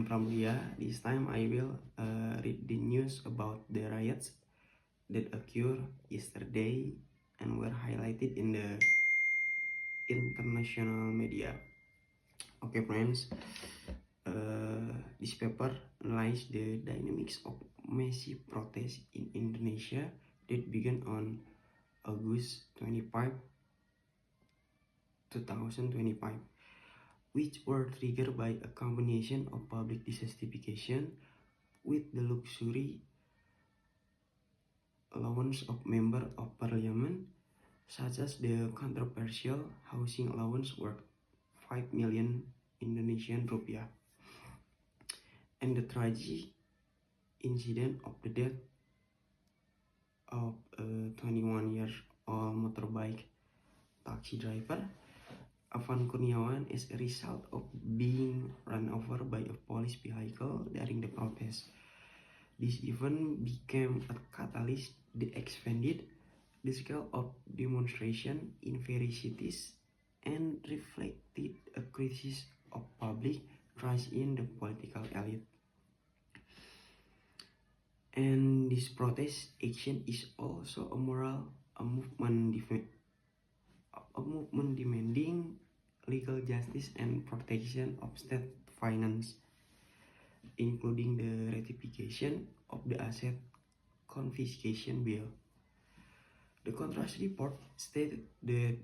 I'm Pramudia. This time I will read the news about the riots that occurred yesterday and were highlighted in the international media. Okay, friends. This paper analyzes the dynamics of massive protests in Indonesia that began on August 25, 2025, which were triggered by a combination of public dissatisfaction with the luxury allowance of members of parliament, such as the controversial housing allowance worth 5 million Indonesian rupiah, and the tragic incident of the death of a 21-year-old motorbike taxi driver, Afan Kurniawan, as a result of being run over by a police vehicle during the protest. This event became a catalyst that expanded the scale of demonstration in various cities and reflected a crisis of public trust in the political elite. And this protest action is also a movement demanding legal justice and protection of state finance, including the ratification of the asset confiscation bill. The Contrast report stated that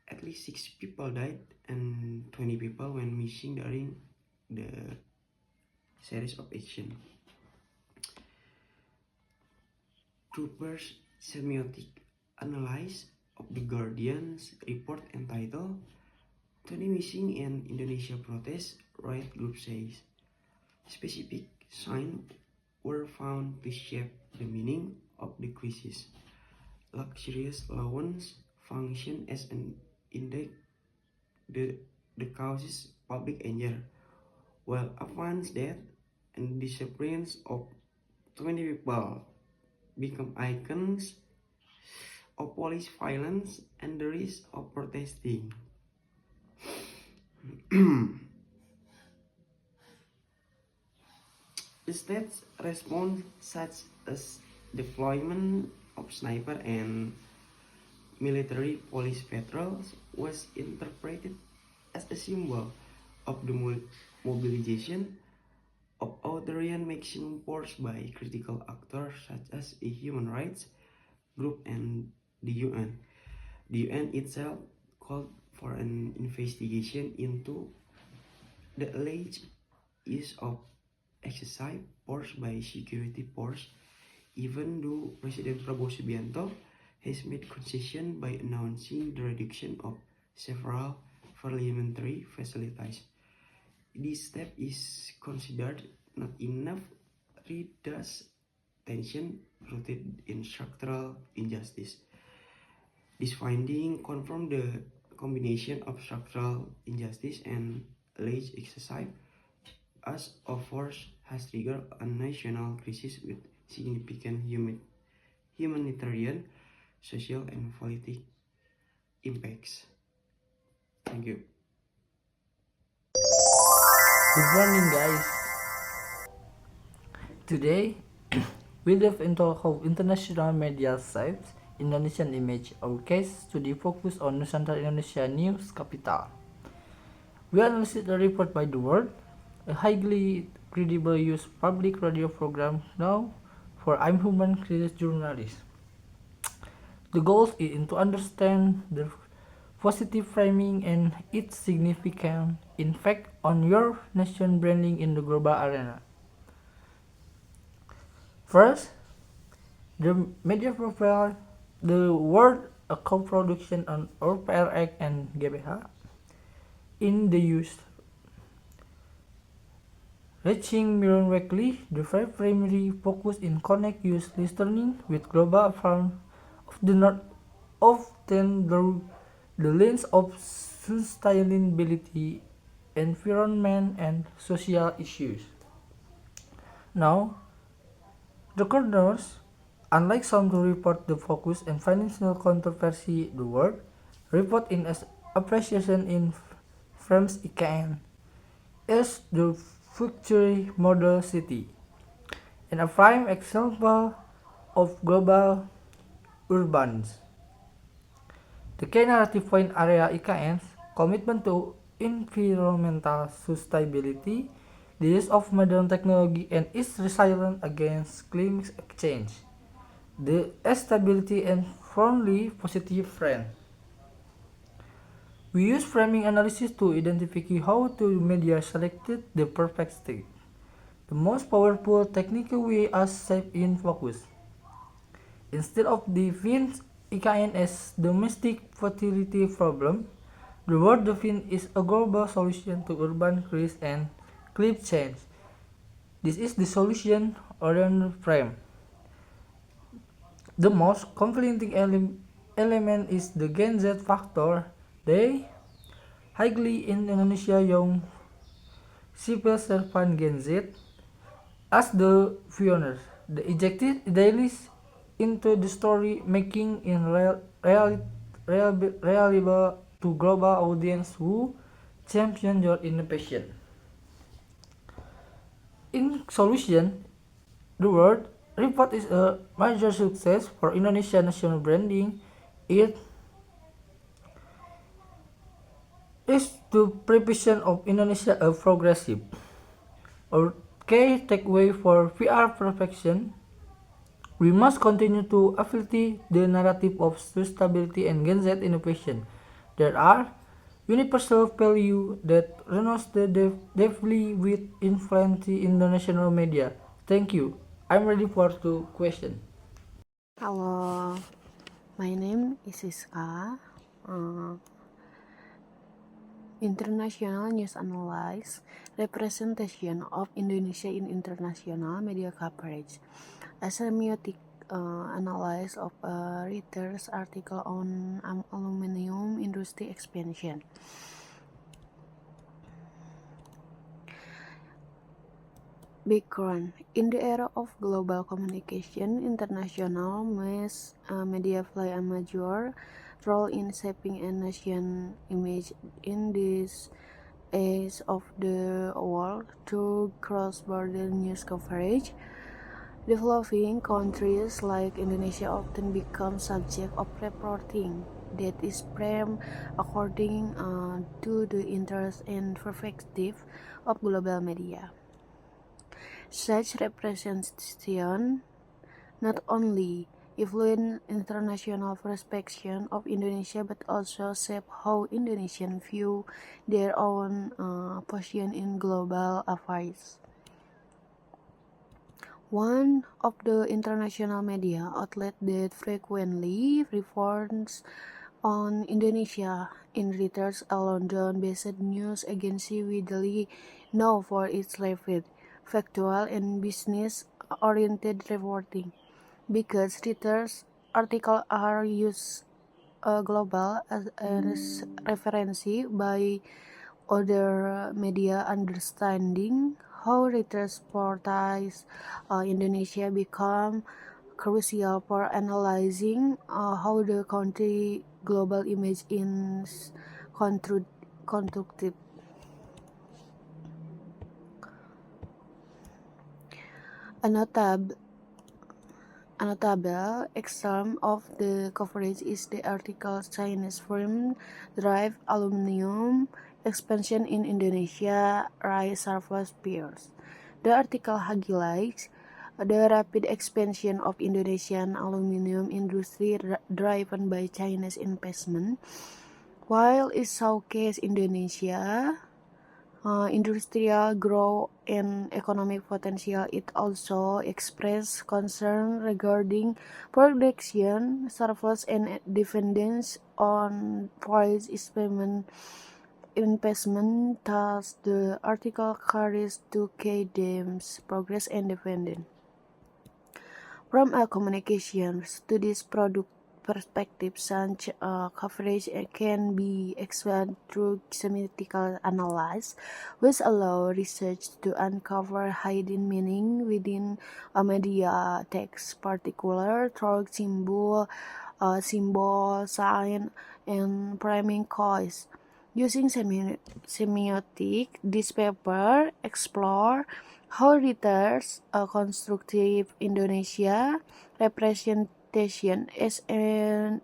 at least 6 people died and 20 people went missing during the series of action. Troopers' semiotic analysis of the Guardian's report entitled 20 Missing in Indonesia Protest, riot group says specific signs were found to shape the meaning of the crisis. Luxurious allowance function as an index that causes public anger, while Afan's death and disappearance of 20 people become icons of police violence and the risk of protesting. The state's response, such as deployment of sniper and military police patrols, was interpreted as a symbol of the mobilization of authoritarian maximum force by critical actors such as a human rights group and the UN. The UN itself called for an investigation into the alleged use of excessive force by security force, even though President Prabowo Subianto has made concession by announcing the reduction of several parliamentary facilities. This step is considered not enough to reduce tension rooted in structural injustice. This finding confirmed the combination of structural injustice and alleged excessive as of force has triggered a national crisis with significant humanitarian, social, and political impacts. Thank you. Good morning, guys. Today, we delve into how international media shapes Indonesian image. Our case study focus on Nusantara Indonesia News Capital. We analyzed the report by The World, a highly credible youth public radio program now for I'm Human crisis journalist. The goal is to understand the positive framing and its significant impact on your nation branding in the global arena. First, the media profile, The World, a co-production on ORPRX and GBH. In the youth, reaching million weekly, the five primary focus in connect youth listening with global farm of the north often through the lens of sustainability, environment, and social issues. Now, the corners, unlike some who report the focus and financial controversy, The World report in as appreciation in frames IKN. As the future model city, and a prime example of global urbans. The key narrative point area IKN's commitment to environmental sustainability, the use of modern technology, and its resilience against climate change. The stability and firmly positive trend. We use framing analysis to identify how the media selected the perfect state. The most powerful technical way as shape in focus. Instead of defining IKN as domestic fertility problem, the word define is a global solution to urban crisis and climate change. This is the solution oriented frame. The most conflicting element is the Gen Z factor. They highly in Indonesia young civil servant Gen Z as the pioneers. They ejected idealists into the story, making it reliable to global audience who champion your innovation. In solution, the word report is a major success for Indonesia national branding. It is the preposition of Indonesia a progressive. Our key takeaway for VR perfection, we must continue to affiliate the narrative of sustainability and Gen Z innovation. There are universal values that resonate deeply with influence in the national media. Thank you. I'm ready for the question. Hello, my name is Siska. International News Analysis Representation of Indonesia in International Media Coverage. A semiotic analysis of a Reuters article on aluminum industry expansion. Background. In the era of global communication, international mass media play a major role in shaping a nation's image in this age of the world through cross-border news coverage. Developing countries like Indonesia often become subject of reporting that is framed according to the interests and perspective of global media. Such representation not only influence international perception of Indonesia but also shape how Indonesians view their own position in global affairs. One of the international media outlets that frequently reports on Indonesia in Reuters, a London-based news agency widely known for its rapid, factual, and business-oriented reporting. Because Reuters articles are used global as reference by other media, understanding how Reuters portrays Indonesia become crucial for analyzing how the country global image is constructed. A notable example of the coverage is the article Chinese firm drive aluminum expansion in Indonesia, rise surplus peers. The article highlights the rapid expansion of Indonesian aluminum industry driven by Chinese investment. While it showcases Indonesia industrial growth and economic potential, it also expressed concern regarding production surplus and dependence on foreign investment. Thus, the article carries two key themes: progress and dependence. From a communication studies product perspective, such coverage can be expanded through semiotical analysis, which allow research to uncover hidden meaning within a media text, particular through symbol, sign, and framing cues. Using semiotic, this paper explore how writers constructive Indonesia representation as an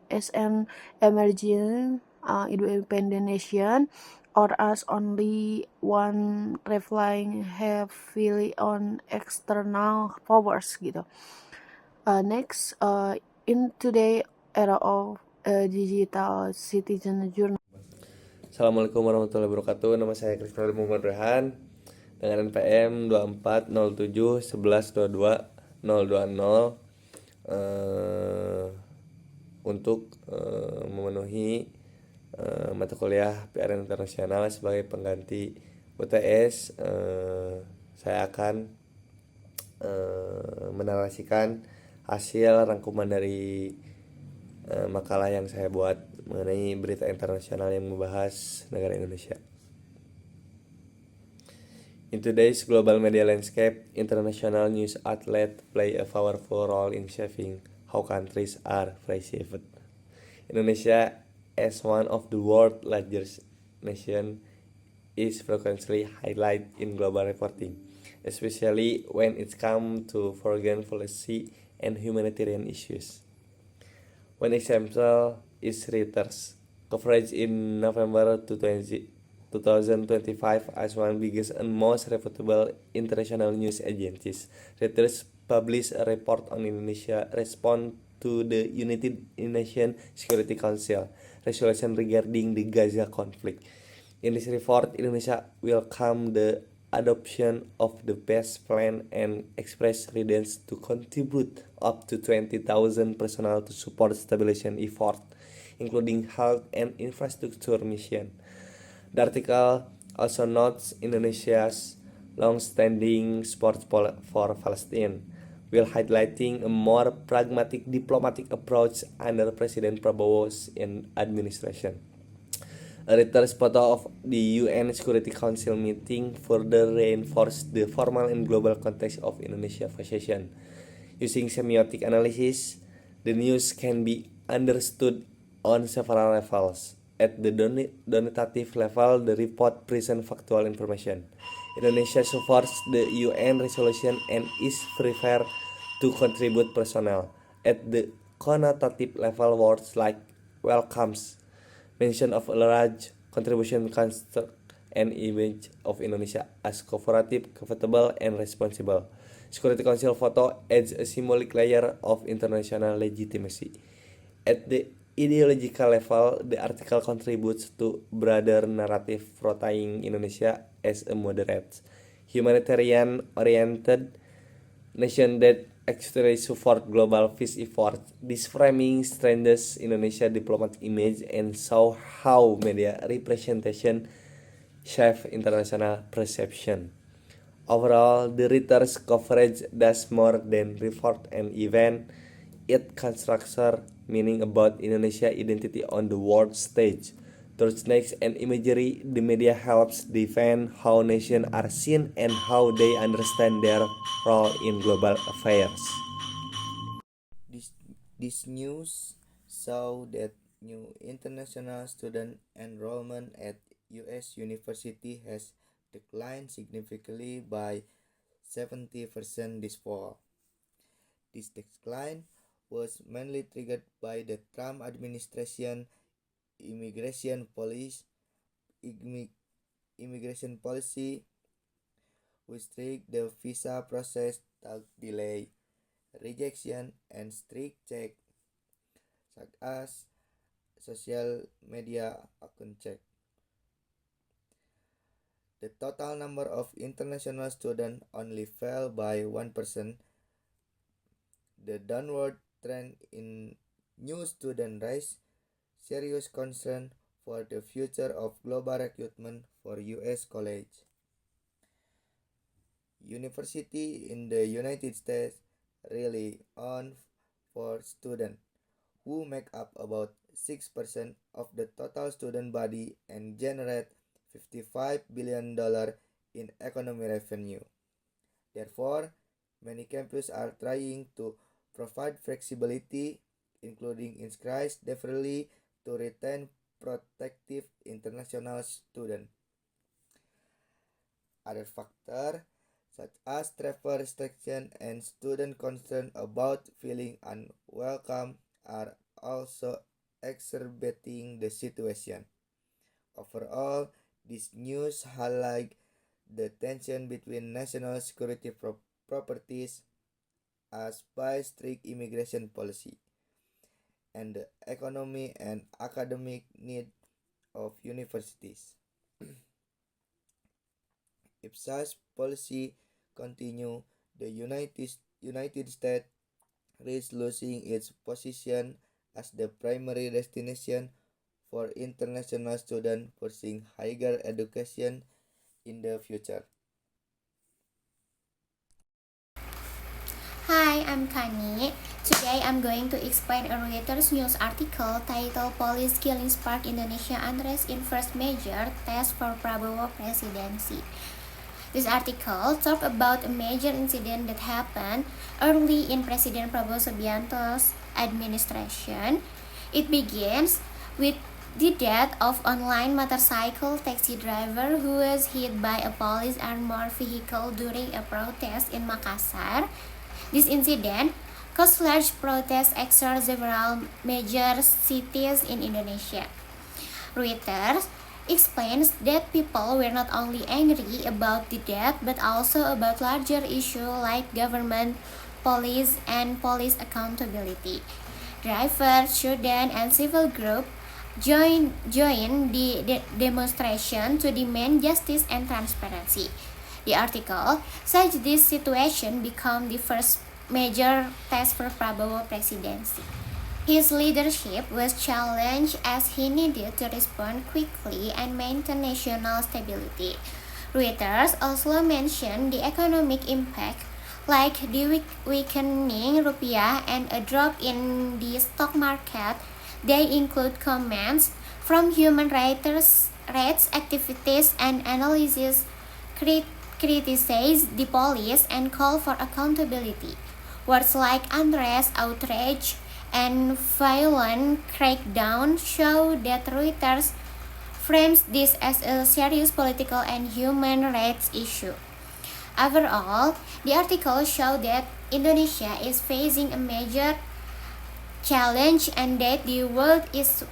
emerging independent nation, or as only one relying heavily on external powers gitu. Next, in today era of digital citizen journal. Assalamualaikum warahmatullahi wabarakatuh. Nama saya Krisnal Muhammad Rehan dengan NPM 2407112220 untuk memenuhi mata kuliah PR Internasional sebagai pengganti UTS. Saya akan menarasikan hasil rangkuman dari makalah yang saya buat mengenai berita internasional yang membahas negara Indonesia. In today's global media landscape, international news outlets play a powerful role in shaping how countries are perceived. Indonesia, as one of the world's largest nations, is frequently highlighted in global reporting, especially when it comes to foreign policy and humanitarian issues. One example is Reuters coverage in November 2025 as one biggest and most reputable international news agencies. Reuters published a report on Indonesia response to the United Nations Security Council resolution regarding the Gaza conflict. In this report, Indonesia welcomed the adoption of the peace plan and expressed readiness to contribute up to 20,000 personnel to support stabilization effort, including health and infrastructure mission. The article also notes Indonesia's long-standing support for Palestine, while highlighting a more pragmatic diplomatic approach under President Prabowo's administration. A Reuters photo of the UN Security Council meeting further reinforced the formal and global context of Indonesia's position. Using semiotic analysis, the news can be understood on several levels. At the denotative level, the report presents factual information. Indonesia supports the UN resolution and is prepared to contribute personnel. At the connotative level, words like welcomes mention of a large contribution construct an image of Indonesia as cooperative, comfortable, and responsible. Security Council photo adds a symbolic layer of international legitimacy. At the ideological level, the article contributes to broader narrative portraying Indonesia as a moderate, humanitarian-oriented nation that actually support global peace efforts. This framing strengthens Indonesia's diplomatic image and shows how media representation shape international perception. Overall, the Reuters coverage does more than report an event. It constructs meaning about Indonesia's identity on the world stage. Through snakes and imagery, the media helps define how nations are seen and how they understand their role in global affairs. This news show that new international student enrollment at U.S. University has declined significantly by 70% this fall. This decline was mainly triggered by the Trump administration immigration policy, which strict the visa process, delay, rejection, and strict check, such as social media account check. The total number of international students only fell by 1%. The downward trend in new student rise serious concern for the future of global recruitment for U.S. college. University in the United States rely on for students who make up about 6% of the total student body and generate $55 billion in economic revenue. Therefore, many campuses are trying to provide flexibility, including increased differently to retain protective international student. Other factors such as travel restriction and student concern about feeling unwelcome are also exacerbating the situation. Overall, this news highlight the tension between national security properties as by strict immigration policy and the economy and academic need of universities. If such policy continue, the United States risks losing its position as the primary destination for international students pursuing higher education in the future. Hi, I'm Kani. Today I'm going to explain a Reuters news article titled Police Killing Spark Indonesia Unrest in First Major Test for Prabowo Presidency. This article talks about a major incident that happened early in President Prabowo Subianto's administration. It begins with the death of online motorcycle taxi driver who was hit by a police armored vehicle during a protest in Makassar. This incident caused large protests across several major cities in Indonesia. Reuters explains that people were not only angry about the death but also about larger issues like government, police, and police accountability. Drivers, students, and civil groups joined the demonstration to demand justice and transparency. The article says this situation became the first major test for Prabowo presidency. His leadership was challenged as he needed to respond quickly and maintain national stability. Reuters also mentioned the economic impact, like the weakening rupiah and a drop in the stock market. They include comments from human rights activists and analysts criticize the police and call for accountability. Words like unrest, outrage, and violent crackdown show that Reuters frames this as a serious political and human rights issue. Overall, the article showed that Indonesia is facing a major challenge and that the world is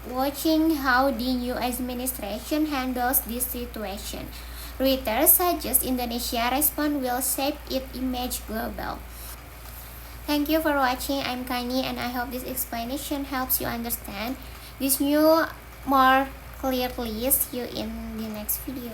watching how the new administration handles this situation. Reuters suggests Indonesia's response will shape its image global. Thank you for watching. I'm Kani and I hope this explanation helps you understand this new more clearly. See you in the next video.